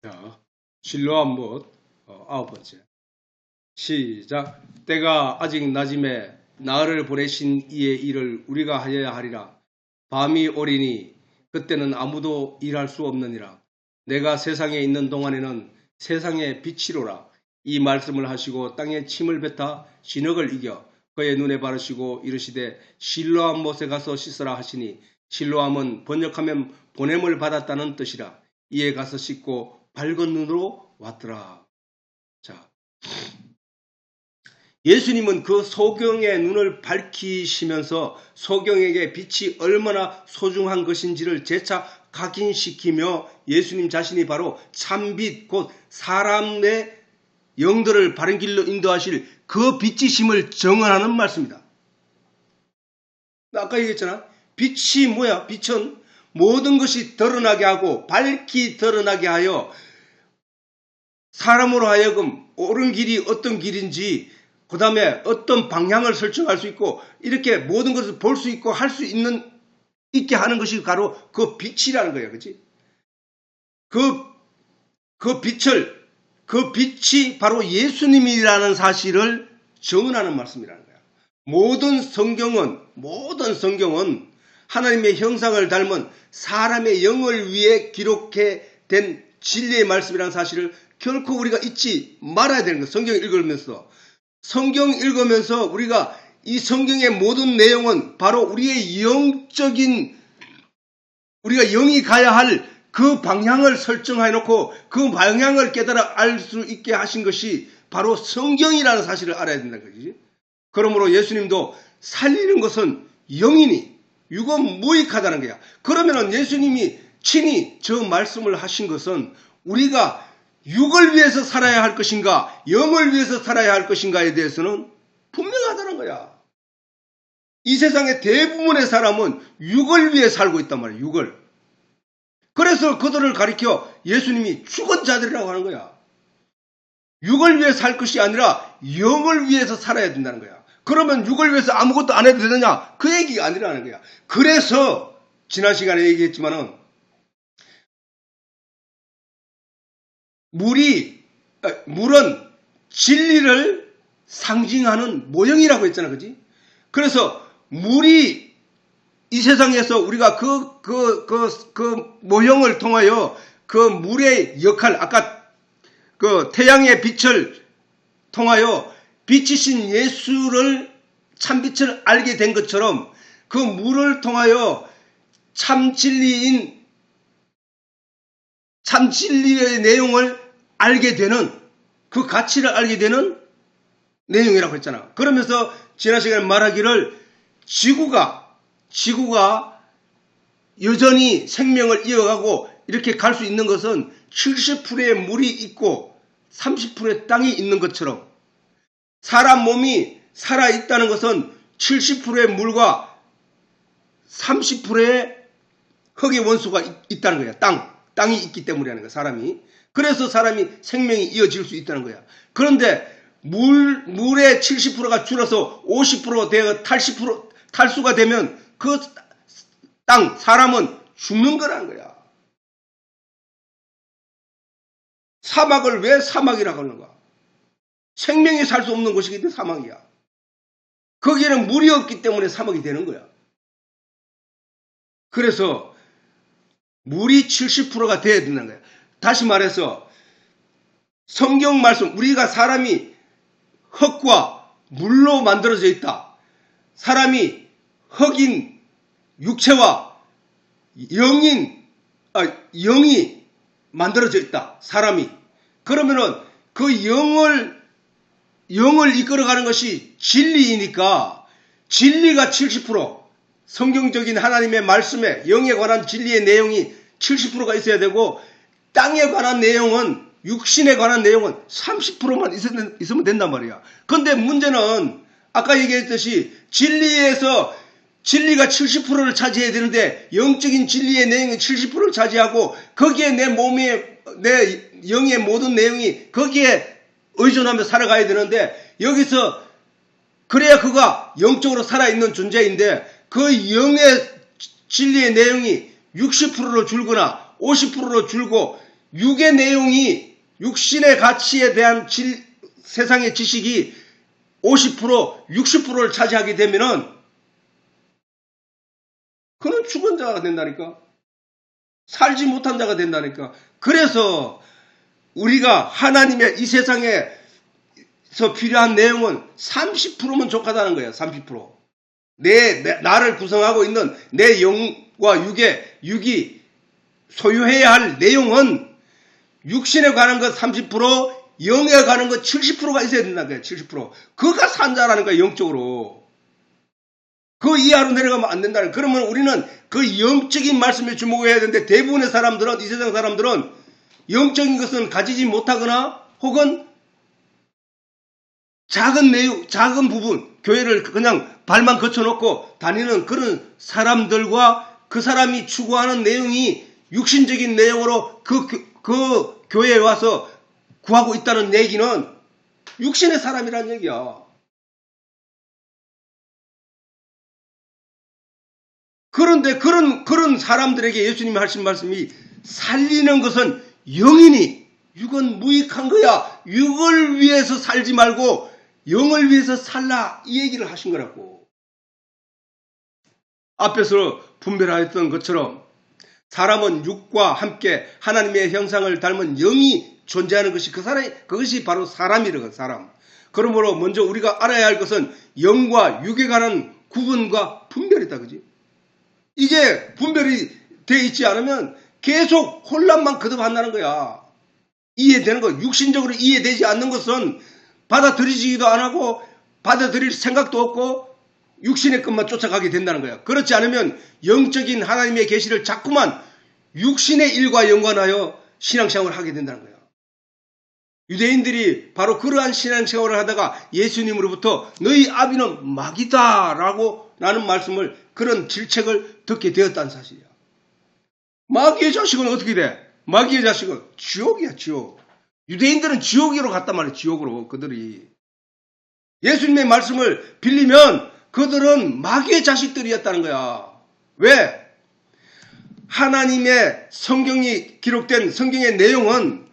자, 실로암 못 9번째. 시작. 때가 아직 낮음에 나를 보내신 이의 일을 우리가 하여야 하리라. 밤이 오리니 그때는 아무도 일할 수 없느니라. 내가 세상에 있는 동안에는 세상의 빛이로라. 이 말씀을 하시고 땅에 침을 뱉어 진흙을 이겨 그의 눈에 바르시고 이르시되 실로암 못에 가서 씻으라 하시니, 실로암은 번역하면 보냄을 받았다는 뜻이라. 이에 가서 씻고 밝은 눈으로 왔더라. 자, 예수님은 그 소경의 눈을 밝히시면서 소경에게 빛이 얼마나 소중한 것인지를 재차 각인시키며 예수님 자신이 바로 참빛, 곧 사람의 영들을 바른 길로 인도하실 그 빛이심을 증언하는 말씀입니다. 아까 얘기했잖아. 빛이 뭐야? 빛은 모든 것이 드러나게 하고 밝히 드러나게 하여 사람으로 하여금 옳은 길이 어떤 길인지, 그 다음에 어떤 방향을 설정할 수 있고, 이렇게 모든 것을 볼 수 있고 할 수 있게 하는 것이 바로 그 빛이라는 거예요. 그치? 그 빛이 바로 예수님이라는 사실을 증언하는 말씀이라는 거야. 모든 성경은 하나님의 형상을 닮은 사람의 영을 위해 기록된 진리의 말씀이라는 사실을 결코 우리가 잊지 말아야 되는 거예요. 성경을 읽으면서 우리가 이 성경의 모든 내용은 바로 우리의 우리가 영이 가야 할 그 방향을 설정해 놓고 그 방향을 깨달아 알 수 있게 하신 것이 바로 성경이라는 사실을 알아야 된다는 거지. 그러므로 예수님도 살리는 것은 영이니 육은 무익하다는 거야. 그러면은 예수님이 친히 저 말씀을 하신 것은 우리가 육을 위해서 살아야 할 것인가, 영을 위해서 살아야 할 것인가에 대해서는 분명하다는 거야. 이 세상의 대부분의 사람은 육을 위해 살고 있단 말이야, 육을. 그래서 그들을 가리켜 예수님이 죽은 자들이라고 하는 거야. 육을 위해 살 것이 아니라 영을 위해서 살아야 된다는 거야. 그러면 육을 위해서 아무것도 안 해도 되느냐? 그 얘기가 아니라는 거야. 그래서 지난 시간에 얘기했지만은 물은 진리를 상징하는 모형이라고 했잖아, 그지? 그래서 물이 이 세상에서 우리가 그 모형을 통하여 그 물의 역할, 아까 그 태양의 빛을 통하여 빛이신 예수를 참빛을 알게 된 것처럼 그 물을 통하여 참진리의 내용을 알게 되는, 그 가치를 알게 되는 내용이라고 했잖아. 그러면서 지난 시간에 말하기를 지구가 여전히 생명을 이어가고 이렇게 갈 수 있는 것은 70%의 물이 있고 30%의 땅이 있는 것처럼, 사람 몸이 살아있다는 것은 70%의 물과 30%의 흙의 원소가 있다는 거야. 땅이 있기 때문에 하는 거야, 사람이. 그래서 사람이 생명이 이어질 수 있다는 거야. 그런데 물의 70%가 줄어서 50% 되어 탈수가 되면 그 사람은 죽는 거라는 거야. 사막을 왜 사막이라고 하는가? 생명이 살 수 없는 곳이기 때문에 사막이야. 거기에는 물이 없기 때문에 사막이 되는 거야. 그래서 물이 70%가 돼야 된다는 거야. 다시 말해서 성경 말씀, 우리가 사람이 흙과 물로 만들어져 있다. 사람이 흙인 육체와 영이 만들어져 있다. 사람이. 그러면은 그 영을 이끌어가는 것이 진리이니까 진리가 70%, 성경적인 하나님의 말씀에 영에 관한 진리의 내용이 70%가 있어야 되고, 땅에 관한 내용은, 육신에 관한 내용은 30%만 있으면 된단 말이야. 그런데 문제는 아까 얘기했듯이 진리가 70%를 차지해야 되는데 영적인 진리의 내용이 70%를 차지하고 거기에 내 영의 모든 내용이 거기에 의존하며 살아가야 되는데, 여기서 그래야 그가 영적으로 살아있는 존재인데 그 영의 진리의 내용이 60%로 줄거나 50%로 줄고 육의 내용이 육신의 가치에 대한 세상의 지식이 50%, 60%를 차지하게 되면은 그는 죽은 자가 된다니까. 살지 못한 자가 된다니까. 그래서 우리가 하나님의 이 세상에서 필요한 내용은 30%면 족하다는 거예요. 30%. 나를 구성하고 있는 내 영과 육이 소유해야 할 내용은 육신에 관한 것 30%, 영에 관한 것 70%가 있어야 된다는 거예요. 70%. 그가 산자라는 거예요. 영적으로. 그 이하로 내려가면 안 된다는 거예요. 그러면 우리는 그 영적인 말씀에 주목해야 되는데 대부분의 사람들은, 이 세상 사람들은 영적인 것은 가지지 못하거나 혹은 작은 내용, 작은 부분, 교회를 그냥 발만 거쳐놓고 다니는 그런 사람들과 그 사람이 추구하는 내용이 육신적인 내용으로 그 교회에 와서 구하고 있다는 얘기는 육신의 사람이라는 얘기야. 그런데 그런 사람들에게 예수님이 하신 말씀이 살리는 것은 영이니 육은 무익한 거야. 육을 위해서 살지 말고 영을 위해서 살라 이 얘기를 하신 거라고. 앞에서 분별하였던 것처럼 사람은 육과 함께 하나님의 형상을 닮은 영이 존재하는 것이 그것이 바로 사람이라고 사람. 그러므로 먼저 우리가 알아야 할 것은 영과 육에 관한 구분과 분별이다. 그지? 이게 분별이 되어 있지 않으면 계속 혼란만 거듭한다는 거야. 이해되는 거. 육신적으로 이해되지 않는 것은 받아들이지도 안 하고 받아들일 생각도 없고 육신의 것만 쫓아가게 된다는 거야. 그렇지 않으면 영적인 하나님의 계시를 자꾸만 육신의 일과 연관하여 신앙생활을 하게 된다는 거야. 유대인들이 바로 그러한 신앙생활을 하다가 예수님으로부터 너희 아비는 마귀다 라는 말씀을, 그런 질책을 듣게 되었다는 사실이야. 마귀의 자식은 어떻게 돼? 마귀의 자식은 지옥이야, 지옥. 유대인들은 지옥으로 갔단 말이야, 지옥으로. 그들이. 예수님의 말씀을 빌리면 그들은 마귀의 자식들이었다는 거야. 왜? 하나님의 성경이 기록된 성경의 내용은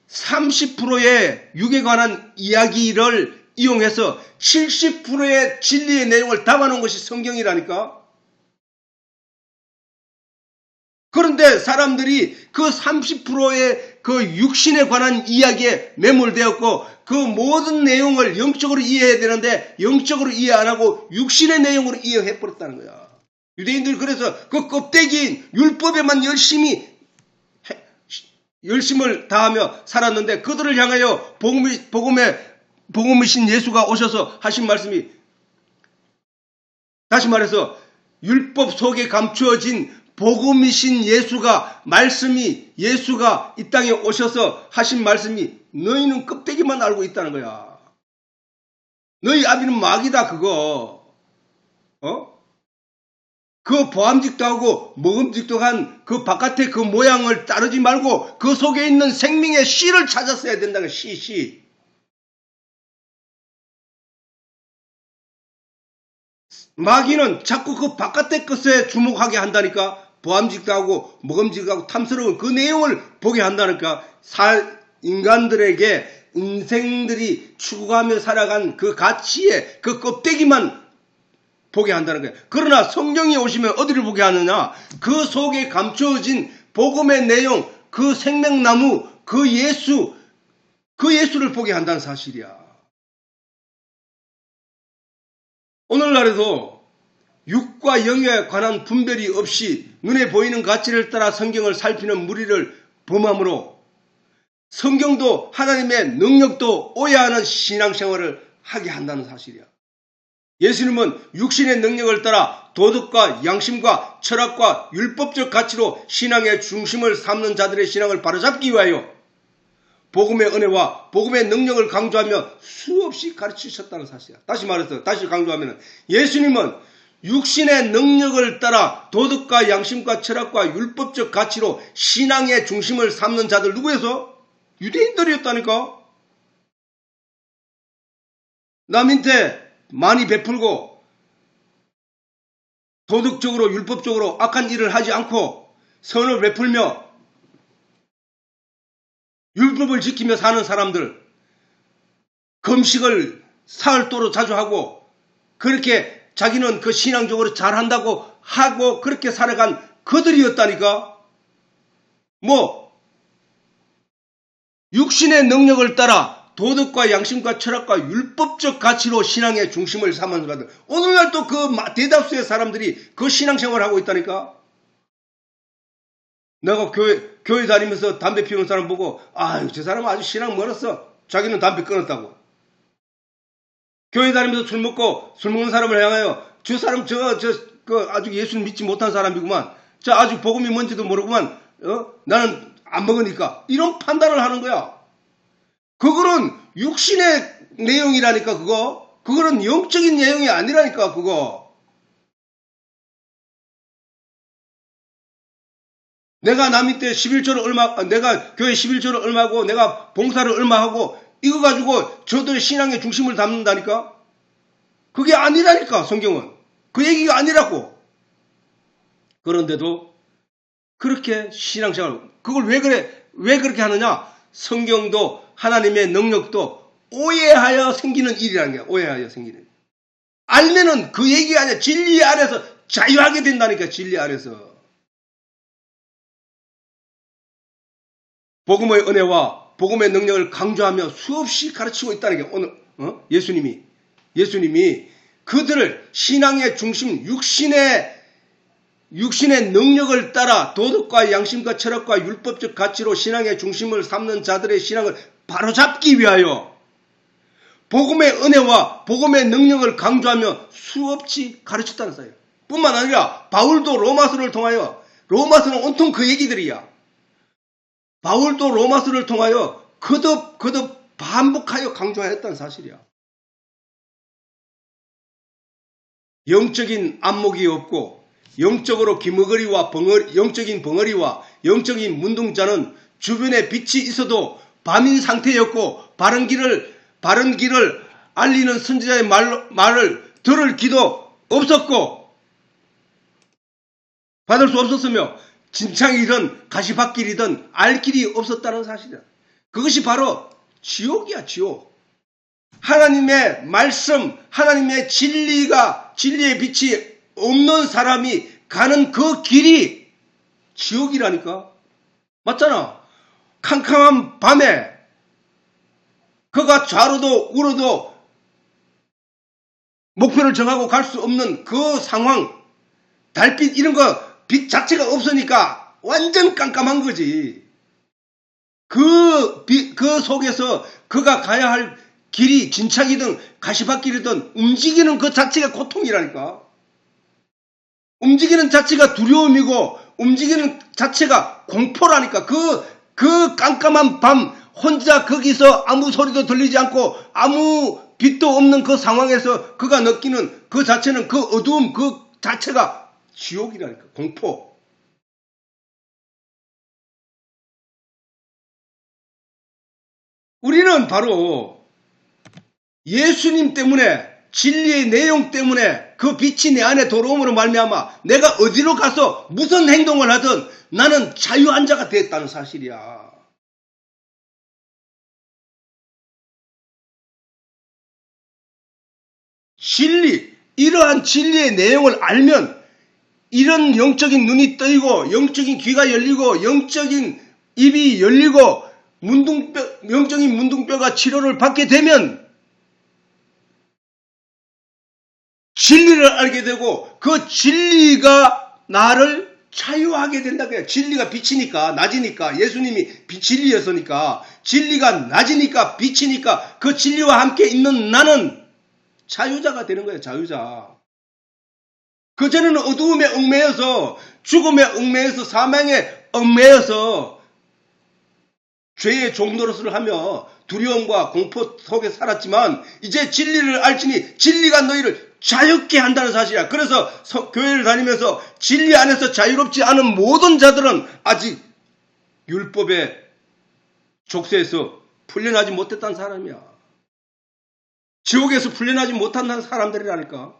30%의 육에 관한 이야기를 이용해서 70%의 진리의 내용을 담아놓은 것이 성경이라니까. 그런데 사람들이 그 30%의 그 육신에 관한 이야기에 매몰되었고 그 모든 내용을 영적으로 이해해야 되는데 영적으로 이해 안 하고 육신의 내용으로 이해해버렸다는 거야. 유대인들이 그래서 그 껍데기인 율법에만 열심을 다하며 살았는데 그들을 향하여 복음이신 예수가 오셔서 하신 말씀이, 다시 말해서 율법 속에 감추어진 복음이신 예수가 이 땅에 오셔서 하신 말씀이 너희는 껍데기만 알고 있다는 거야. 너희 아비는 마귀다 그거. 그 보암직도 하고 먹음직도 한 그 바깥의 그 모양을 따르지 말고 그 속에 있는 생명의 씨를 찾았어야 된다는 거야. 씨. 마귀는 자꾸 그 바깥의 것에 주목하게 한다니까. 보암직도 하고 먹음직도 하고 탐스러운 그 내용을 보게 한다니까. 인간들에게 인생들이 추구하며 살아간 그 가치에 그 껍데기만 보게 한다는 거예요. 그러나 성령이 오시면 어디를 보게 하느냐? 그 속에 감추어진 복음의 내용, 그 생명나무, 그 예수를 보게 한다는 사실이야. 오늘날에도 육과 영에 관한 분별이 없이 눈에 보이는 가치를 따라 성경을 살피는 무리를 범함으로 성경도 하나님의 능력도 오해하는 신앙생활을 하게 한다는 사실이야. 예수님은 육신의 능력을 따라 도덕과 양심과 철학과 율법적 가치로 신앙의 중심을 삼는 자들의 신앙을 바로잡기 위하여 복음의 은혜와 복음의 능력을 강조하며 수없이 가르치셨다는 사실이야. 다시 강조하면 예수님은 육신의 능력을 따라 도덕과 양심과 철학과 율법적 가치로 신앙의 중심을 삼는 자들 누구에서? 유대인들이었다니까. 남한테 많이 베풀고 도덕적으로 율법적으로 악한 일을 하지 않고 선을 베풀며 율법을 지키며 사는 사람들, 금식을 사흘도로 자주 하고 그렇게 자기는 그 신앙적으로 잘한다고 하고 그렇게 살아간 그들이었다니까. 육신의 능력을 따라 도덕과 양심과 철학과 율법적 가치로 신앙의 중심을 삼은 사람들. 오늘날 또 그 대다수의 사람들이 그 신앙생활을 하고 있다니까. 내가 교회 다니면서 담배 피우는 사람 보고, 아유, 저 사람은 아주 신앙 멀었어. 자기는 담배 끊었다고. 교회 다니면서 술 먹는 사람을 향하여, 저 사람, 아주 예수를 믿지 못한 사람이구만. 아주 복음이 뭔지도 모르구만. 나는 안 먹으니까. 이런 판단을 하는 거야. 그거는 육신의 내용이라니까, 그거. 그거는 영적인 내용이 아니라니까, 그거. 내가 남 밑에 11조를 내가 교회 11조를 얼마고, 내가 봉사를 얼마 하고, 이거 가지고 저들의 신앙의 중심을 담는다니까? 그게 아니라니까, 성경은. 그 얘기가 아니라고. 그런데도 그렇게 신앙생활, 그걸 왜 그렇게 하느냐? 성경도 하나님의 능력도 오해하여 생기는 일이라는 거야. 오해하여 생기는. 알면은 그 얘기가 아니라 진리 아래서 자유하게 된다니까. 진리 아래서. 복음의 은혜와 복음의 능력을 강조하며 수없이 가르치고 있다는 게 오늘 예수님이 그들을 신앙의 중심, 육신의 능력을 따라 도덕과 양심과 철학과 율법적 가치로 신앙의 중심을 삼는 자들의 신앙을 바로잡기 위하여 복음의 은혜와 복음의 능력을 강조하며 수없이 가르쳤다는 사이에요. 뿐만 아니라 바울도 로마서를 통하여, 로마서는 온통 그 얘기들이야. 바울도 로마서를 통하여 거듭 반복하여 강조하였다는 사실이야. 영적인 안목이 없고 영적으로 기머거리와 영적인 벙어리와 영적인 문둥자는 주변에 빛이 있어도 밤인 상태였고 바른 길을 알리는 선지자의 말을 들을 기도 없었고 받을 수 없었으며 진창이든 가시밭길이든 알 길이 없었다는 사실이야. 그것이 바로 지옥이야, 지옥. 하나님의 말씀, 하나님의 진리의 빛이 없는 사람이 가는 그 길이 지옥이라니까. 맞잖아. 캄캄한 밤에 그가 좌로도 우로도 목표를 정하고 갈 수 없는 그 상황, 달빛 이런 거 빛 자체가 없으니까 완전 깜깜한 거지. 그 속에서 그가 가야 할 길이 진창이든 가시밭길이든 움직이는 그 자체가 고통이라니까. 움직이는 자체가 두려움이고 움직이는 자체가 공포라니까. 그 깜깜한 밤 혼자 거기서 아무 소리도 들리지 않고 아무 빛도 없는 그 상황에서 그가 느끼는 그 자체는 그 어두움 그 자체가 지옥이라니까. 공포. 우리는 바로 예수님 때문에 진리의 내용 때문에 그 빛이 내 안에 들어옴으로 말미암아 내가 어디로 가서 무슨 행동을 하든 나는 자유한 자가 되었다는 사실이야. 이러한 진리의 내용을 알면 이런 영적인 눈이 뜨이고 영적인 귀가 열리고 영적인 입이 열리고 영적인 문둥뼈가 치료를 받게 되면 진리를 알게 되고 그 진리가 나를 자유하게 된다. 진리가 빛이니까 낮이니까 예수님이 진리였으니까 진리가 낮이니까 빛이니까 그 진리와 함께 있는 나는 자유자가 되는 거예요. 자유자. 그전에는 어두움에 얽매여서 죽음에 얽매여서 사망에 얽매여서 죄의 종노릇을 하며 두려움과 공포 속에 살았지만 이제 진리를 알지니 진리가 너희를 자유케 한다는 사실이야. 그래서 교회를 다니면서 진리 안에서 자유롭지 않은 모든 자들은 아직 율법의 족쇄에서 풀려나지 못했다는 사람이야. 지옥에서 풀려나지 못한 사람들이라니까.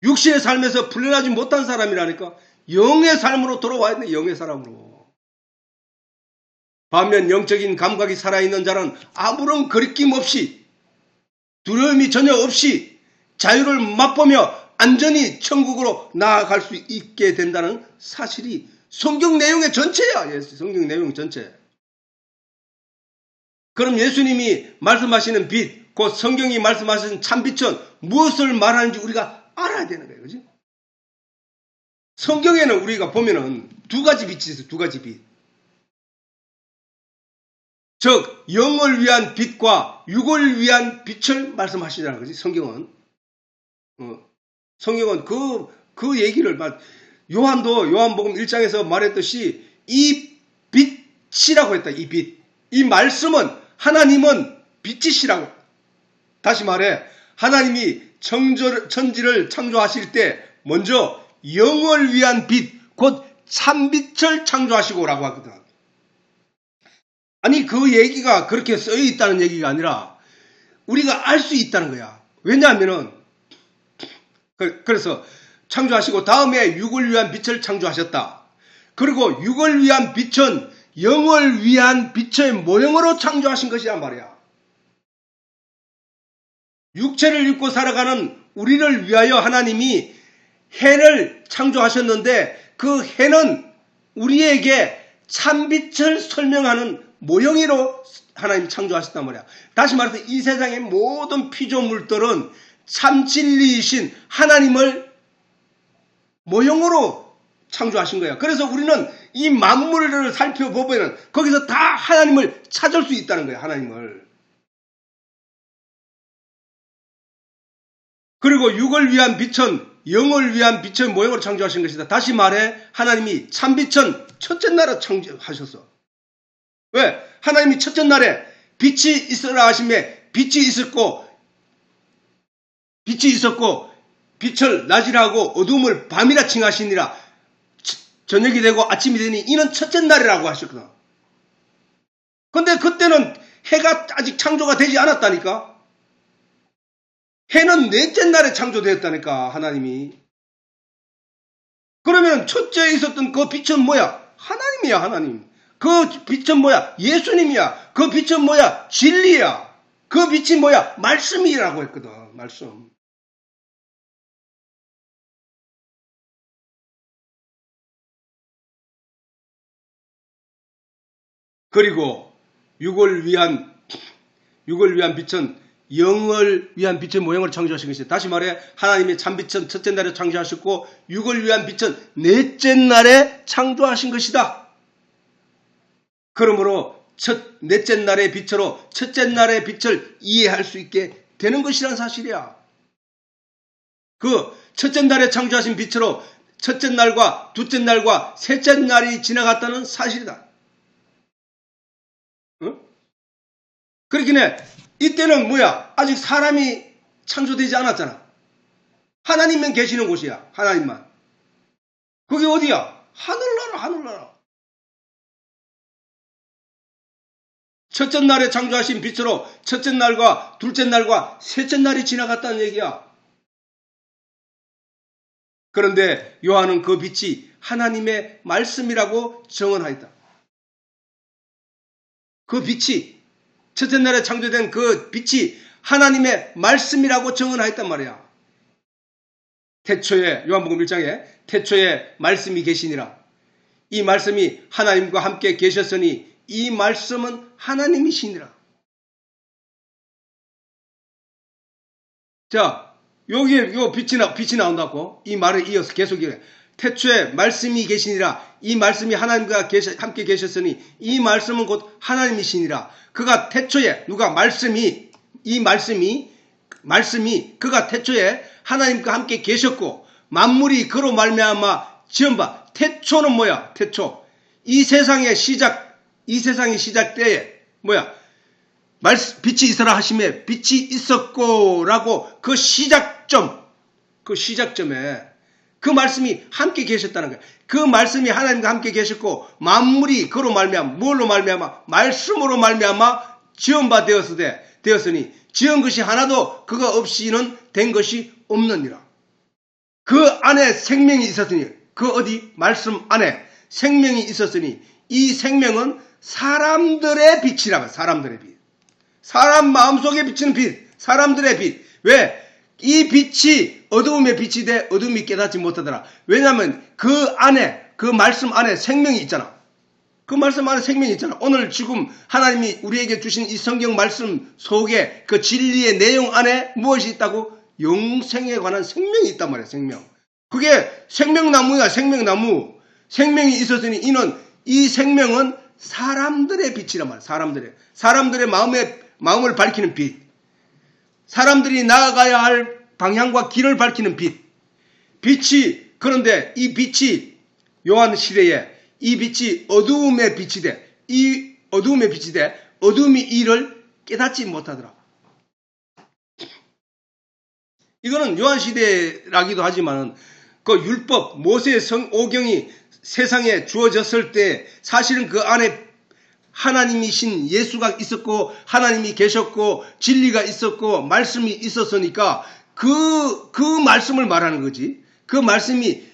육신의 삶에서 풀려나지 못한 사람이라니까. 영의 삶으로 돌아와야 돼. 영의 사람으로. 반면 영적인 감각이 살아있는 자는 아무런 거리낌 없이 두려움이 전혀 없이 자유를 맛보며 안전히 천국으로 나아갈 수 있게 된다는 사실이 성경 내용의 전체야. 성경 내용 전체. 그럼 예수님이 말씀하시는 빛, 곧 성경이 말씀하시는 참빛은 무엇을 말하는지 우리가 알아야 되는 거예요. 그지? 성경에는 우리가 보면은 두 가지 빛이 있어요. 두 가지 빛. 즉 영을 위한 빛과 육을 위한 빛을 말씀하시잖아요. 그지? 성경은. 성경은 그 얘기를 요한도 요한복음 1장에서 말했듯이 이 빛이라고 했다. 이 빛. 이 말씀은 하나님은 빛이시라고. 다시 말해 하나님이 천지를 창조하실 때 먼저 영을 위한 빛, 곧 참빛을 창조하시고라고 하거든. 아니 그 얘기가 그렇게 쓰여 있다는 얘기가 아니라 우리가 알 수 있다는 거야. 왜냐하면은 그래서 창조하시고 다음에 육을 위한 빛을 창조하셨다. 그리고 육을 위한 빛은 영을 위한 빛의 모형으로 창조하신 것이란 말이야. 육체를 입고 살아가는 우리를 위하여 하나님이 해를 창조하셨는데 그 해는 우리에게 참빛을 설명하는 모형으로 하나님 창조하셨단 말이야. 다시 말해서 이 세상의 모든 피조물들은 참진리이신 하나님을 모형으로 창조하신 거야. 그래서 우리는 이 만물을 살펴보면 거기서 다 하나님을 찾을 수 있다는 거야. 하나님을. 그리고 육을 위한 빛은 영을 위한 빛의 모형으로 창조하신 것이다. 다시 말해 하나님이 참빛은 첫째 날에 창조하셨어. 왜? 하나님이 첫째 날에 빛이 있으라 하심에 빛이 있었고 빛을 낮이라 하고 어둠을 밤이라 칭하시니라. 저녁이 되고 아침이 되니 이는 첫째 날이라고 하셨거든. 근데 그때는 해가 아직 창조가 되지 않았다니까. 해는 넷째 날에 창조되었다니까 하나님이. 그러면 첫째에 있었던 그 빛은 뭐야? 하나님이야. 하나님. 그 빛은 뭐야? 예수님이야. 그 빛은 뭐야? 진리야. 그 빛이 뭐야? 말씀이라고 했거든. 말씀. 그리고 육을 위한 빛은 영을 위한 빛의 모형을 창조하신 것이다. 다시 말해 하나님의 참빛은 첫째 날에 창조하셨고 육을 위한 빛은 넷째 날에 창조하신 것이다. 그러므로 넷째 날의 빛으로 첫째 날의 빛을 이해할 수 있게 되는 것이란 사실이야. 그 첫째 날에 창조하신 빛으로 첫째 날과 둘째 날과 셋째 날이 지나갔다는 사실이다. 응? 그렇긴 해. 이때는 뭐야? 아직 사람이 창조되지 않았잖아. 하나님만 계시는 곳이야. 하나님만. 그게 어디야? 하늘나라, 하늘나라. 첫째 날에 창조하신 빛으로 첫째 날과 둘째 날과 셋째 날이 지나갔다는 얘기야. 그런데 요한은 그 빛이 하나님의 말씀이라고 정언하였다. 그 빛이 첫째 날에 창조된 그 빛이 하나님의 말씀이라고 정언하였단 말이야. 태초에 요한복음 1장에 태초에 말씀이 계시니라. 이 말씀이 하나님과 함께 계셨으니 이 말씀은 하나님이시니라. 자, 여기에 요 빛이 나온다고. 이 말을 이어서 계속 이어요. 태초에 말씀이 계시니라. 이 말씀이 하나님과 함께 계셨으니 이 말씀은 곧 하나님이시니라. 그가 태초에 말씀이 그가 태초에 하나님과 함께 계셨고 만물이 그로 말미암아 지은 바. 태초는 뭐야? 태초. 이 세상의 시작 때에 뭐야? 빛이 있어라 하심에 빛이 있었고라고 그 시작점에 그 말씀이 함께 계셨다는 거야. 그 말씀이 하나님과 함께 계셨고 만물이 그로 말미암아 뭘로 말미암아? 말씀으로 말미암아 지은 바 되었으니 지은 것이 하나도 그가 없이는 된 것이 없느니라. 그 안에 생명이 있었으니 그 어디? 말씀 안에 생명이 있었으니 이 생명은 사람들의 빛이라고. 사람들의 빛. 사람 마음속에 비치는 빛. 사람들의 빛. 왜? 이 빛이 어두움의 빛이 돼 어둠이 깨닫지 못하더라. 왜냐하면 그 안에, 그 말씀 안에 생명이 있잖아. 그 말씀 안에 생명이 있잖아. 오늘 지금 하나님이 우리에게 주신 이 성경 말씀 속에 그 진리의 내용 안에 무엇이 있다고? 영생에 관한 생명이 있단 말이야. 생명. 그게 생명나무야. 생명나무. 생명이 있었으니 이 생명은 사람들의 빛이란 말이야. 사람들의 마음을 밝히는 빛. 사람들이 나아가야 할 방향과 길을 밝히는 빛. 그런데 이 빛이 요한 시대에 이 빛이 어두움의 빛이 돼. 이 어두움의 빛이 돼. 어둠이 이를 깨닫지 못하더라. 이거는 요한 시대라기도 하지만 그 율법, 모세의 오경이 세상에 주어졌을 때 사실은 그 안에 하나님이신 예수가 있었고 하나님이 계셨고 진리가 있었고 말씀이 있었으니까 그 말씀을 말하는 거지. 그 말씀이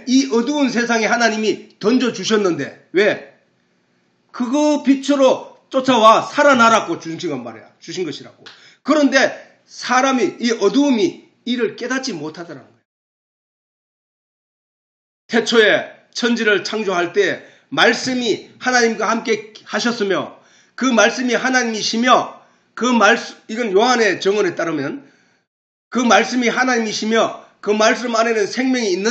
이 어두운 세상에 하나님이 던져주셨는데 왜? 그거 빛으로 쫓아와 살아나라고 주신 것이라고. 그런데 사람이 이 어두움이 이를 깨닫지 못하더라는 거예요. 태초에 천지를 창조할 때 말씀이 하나님과 함께 하셨으며 그 말씀이 하나님이시며 이건 요한의 정언에 따르면 그 말씀이 하나님이시며 그 말씀 안에는 생명이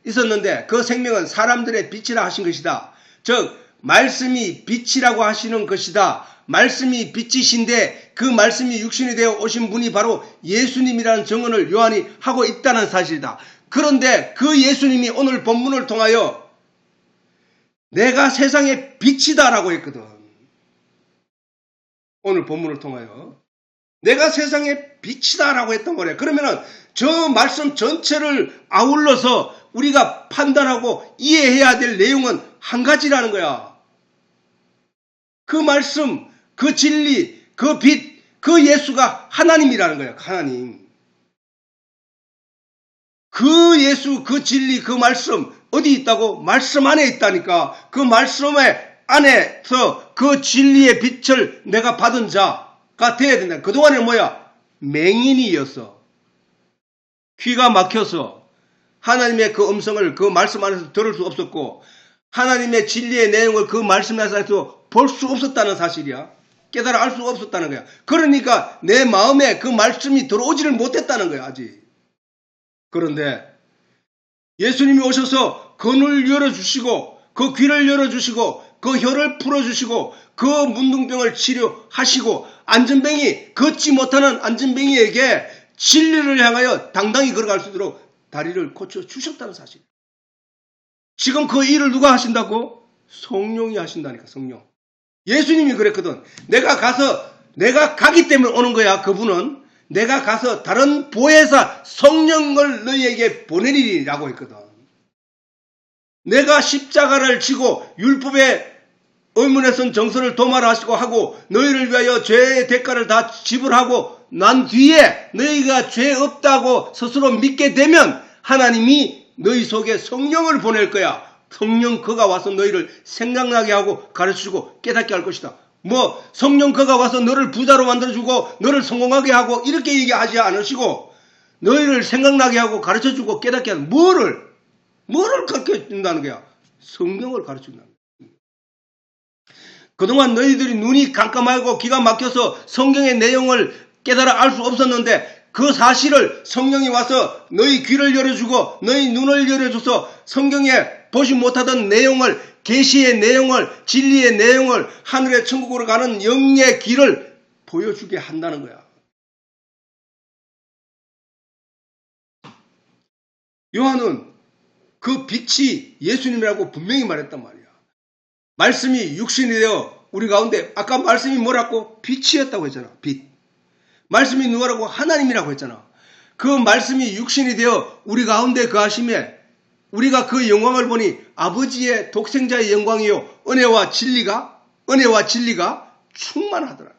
있었는데 그 생명은 사람들의 빛이라 하신 것이다. 즉 말씀이 빛이라고 하시는 것이다. 말씀이 빛이신데 그 말씀이 육신이 되어 오신 분이 바로 예수님이라는 정언을 요한이 하고 있다는 사실이다. 그런데 그 예수님이 오늘 본문을 통하여 내가 세상의 빛이다라고 했거든. 오늘 본문을 통하여 내가 세상의 빛이다라고 했단 말이야. 그러면은 저 말씀 전체를 아울러서 우리가 판단하고 이해해야 될 내용은 한 가지라는 거야. 그 말씀, 그 진리, 그 빛, 그 예수가 하나님이라는 거야. 하나님. 그 예수, 그 진리, 그 말씀 어디 있다고? 말씀 안에 있다니까. 그 말씀의 안에서 그 진리의 빛을 내가 받은 자가 돼야 된다. 그동안에는 뭐야? 맹인이었어. 귀가 막혀서 하나님의 그 음성을 그 말씀 안에서 들을 수 없었고 하나님의 진리의 내용을 그 말씀 안에서 볼 수 없었다는 사실이야. 깨달아 알 수 없었다는 거야. 그러니까 내 마음에 그 말씀이 들어오지를 못했다는 거야. 아직. 그런데 예수님이 오셔서 그 눈을 열어주시고 그 귀를 열어주시고 그 혀를 풀어주시고 그 문둥병을 치료하시고 안전뱅이 걷지 못하는 안전뱅이에게 진리를 향하여 당당히 걸어갈 수 있도록 다리를 고쳐주셨다는 사실. 지금 그 일을 누가 하신다고? 성령이 하신다니까. 성령. 예수님이 그랬거든. 내가 가기 때문에 오는 거야. 그분은 내가 가서 다른 보혜사 성령을 너희에게 보내리라고 했거든. 내가 십자가를 지고 율법의 의문에 선 정서를 도말하시고 하고 너희를 위하여 죄의 대가를 다 지불하고 난 뒤에 너희가 죄 없다고 스스로 믿게 되면 하나님이 너희 속에 성령을 보낼 거야. 성령 그가 와서 너희를 생각나게 하고 가르치고 깨닫게 할 것이다. 성령 그가 와서 너를 부자로 만들어주고 너를 성공하게 하고 이렇게 얘기하지 않으시고 너희를 생각나게 하고 가르쳐주고 깨닫게 하는 뭐를 가르쳐준다는 거야? 성경을 가르쳐준다는 거야. 그동안 너희들이 눈이 깜깜하고 기가 막혀서 성경의 내용을 깨달아 알 수 없었는데 그 사실을 성령이 와서 너희 귀를 열어주고 너희 눈을 열어줘서 성경에 보지 못하던 내용을 계시의 내용을 진리의 내용을 하늘의 천국으로 가는 영의 길을 보여주게 한다는 거야. 요한은 그 빛이 예수님이라고 분명히 말했단 말이야. 말씀이 육신이 되어 우리 가운데 아까 말씀이 뭐라고? 빛이었다고 했잖아. 빛. 말씀이 누구라고? 하나님이라고 했잖아. 그 말씀이 육신이 되어 우리 가운데 거하심에 우리가 그 영광을 보니 아버지의 독생자의 영광이요 은혜와 진리가 충만하더라.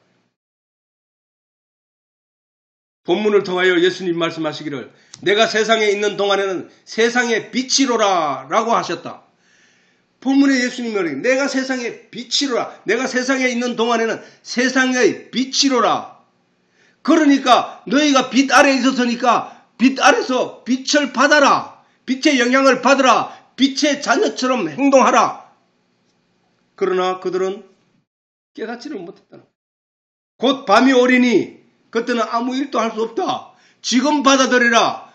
본문을 통하여 예수님 말씀하시기를 내가 세상에 있는 동안에는 세상의 빛이로라 라고 하셨다. 본문에 예수님이 말하기 내가 세상의 빛이로라. 내가 세상에 있는 동안에는 세상의 빛이로라. 그러니까 너희가 빛 아래에 있었으니까 빛 아래서 빛을 받아라. 빛의 영향을 받으라. 빛의 자녀처럼 행동하라. 그러나 그들은 깨닫지를 못했다는 거예요. 곧 밤이 오리니 그때는 아무 일도 할 수 없다. 지금 받아들이라.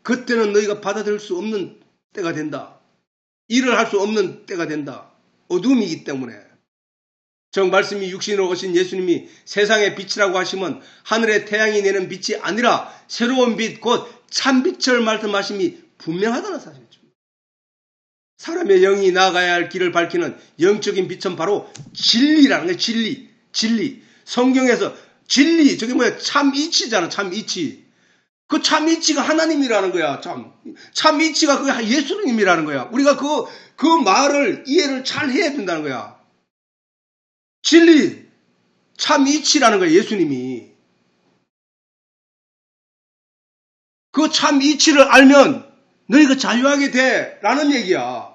그때는 너희가 받아들일 수 없는 때가 된다. 일을 할 수 없는 때가 된다. 어둠이기 때문에. 정 말씀이 육신으로 오신 예수님이 세상의 빛이라고 하시면 하늘의 태양이 내는 빛이 아니라 새로운 빛, 곧 참빛을 말씀하심이 분명하다는 사실이죠. 사람의 영이 나아가야 할 길을 밝히는 영적인 빛은 바로 진리라는 거예요. 진리. 성경에서 진리, 저게 뭐야? 참이치잖아. 참이치. 그 참이치가 하나님이라는 거야. 참이치가 그게 예수님이라는 거야. 우리가 그 말을 이해를 잘 해야 된다는 거야. 진리, 참이치라는 거야. 예수님이. 그 참이치를 알면 너희가 자유하게 돼 라는 얘기야.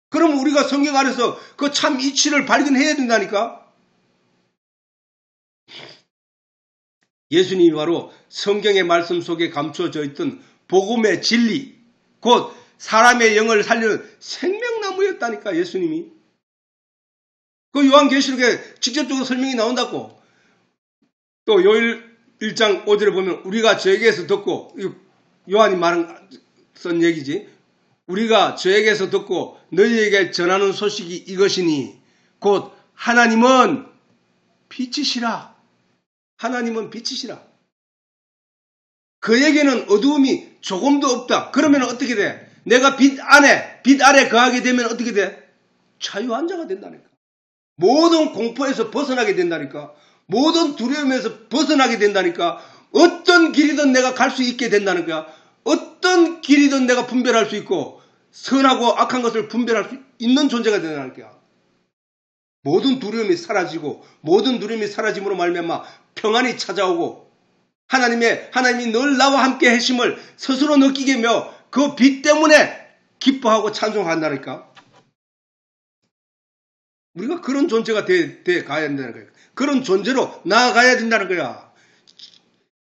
그럼 우리가 성경 안에서 그 참이치를 발견해야 된다니까. 예수님이 바로 성경의 말씀 속에 감추어져 있던 복음의 진리, 곧 사람의 영을 살리는 생명나무였다니까. 예수님이. 그 요한계시록에 직접적으로 설명이 나온다고. 또 요일 1장 5절에 보면 우리가 저에게서 듣고, 요한이 쓴 얘기지. 우리가 저에게서 듣고 너희에게 전하는 소식이 이것이니 곧 하나님은 빛이시라. 하나님은 빛이시라. 그에게는 어두움이 조금도 없다. 그러면 어떻게 돼? 내가 빛 아래 거하게 되면 어떻게 돼? 자유한 자가 된다니까. 모든 공포에서 벗어나게 된다니까. 모든 두려움에서 벗어나게 된다니까. 어떤 길이든 내가 갈 수 있게 된다는 거야. 어떤 길이든 내가 분별할 수 있고 선하고 악한 것을 분별할 수 있는 존재가 된다는 거야. 모든 두려움이 사라지고 모든 두려움이 사라짐으로 말미암아 평안이 찾아오고 하나님이 늘 나와 함께 하심을 스스로 느끼게 하며 그 빛 때문에 기뻐하고 찬송한다니까. 우리가 그런 존재가 돼 가야 된다는 거야. 그런 존재로 나아가야 된다는 거야.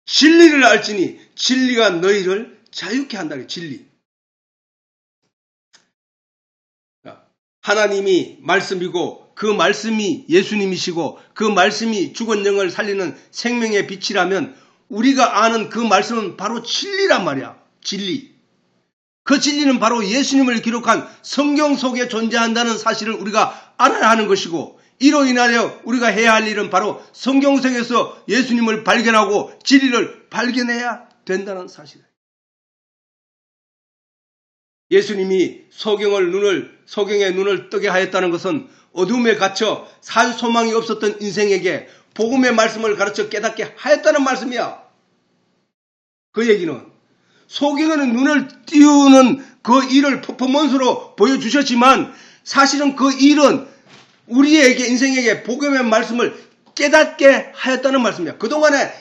진리를 알지니 진리가 너희를 자유케 한다는 거야. 진리. 하나님이 말씀이고 그 말씀이 예수님이시고 그 말씀이 죽은 영을 살리는 생명의 빛이라면 우리가 아는 그 말씀은 바로 진리란 말이야. 진리. 그 진리는 바로 예수님을 기록한 성경 속에 존재한다는 사실을 우리가 알아야 하는 것이고 이로 인하여 우리가 해야 할 일은 바로 성경 속에서 예수님을 발견하고 진리를 발견해야 된다는 사실이에요. 예수님이 소경의 눈을 뜨게 하였다는 것은 어둠에 갇혀 살 소망이 없었던 인생에게 복음의 말씀을 가르쳐 깨닫게 하였다는 말씀이야. 그 얘기는 소경의 눈을 띄우는 그 일을 퍼포먼스로 보여주셨지만 사실은 그 일은 우리에게 인생에게 복음의 말씀을 깨닫게 하였다는 말씀이야. 그동안에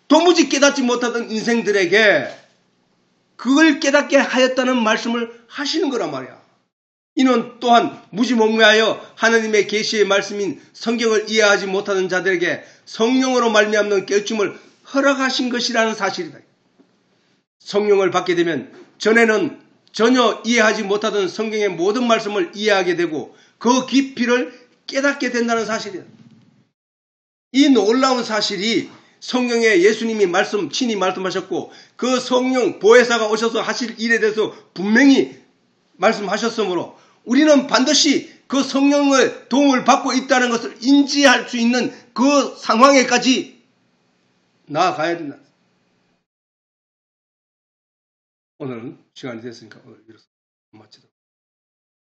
도무지 깨닫지 못하던 인생들에게 그걸 깨닫게 하였다는 말씀을 하시는 거란 말이야. 이는 또한 무지몽매하여 하나님의 계시의 말씀인 성경을 이해하지 못하는 자들에게 성령으로 말미암는 깨우침을 허락하신 것이라는 사실이다. 성령을 받게 되면 전에는 전혀 이해하지 못하던 성경의 모든 말씀을 이해하게 되고 그 깊이를 깨닫게 된다는 사실이다. 이 놀라운 사실이 성경에 예수님이 친히 말씀하셨고 그 성령 보혜사가 오셔서 하실 일에 대해서 분명히 말씀하셨으므로 우리는 반드시 그 성령의 도움을 받고 있다는 것을 인지할 수 있는 그 상황에까지 나아가야 된다. 오늘은 시간이 됐으니까 오늘 이렇게 마치도록.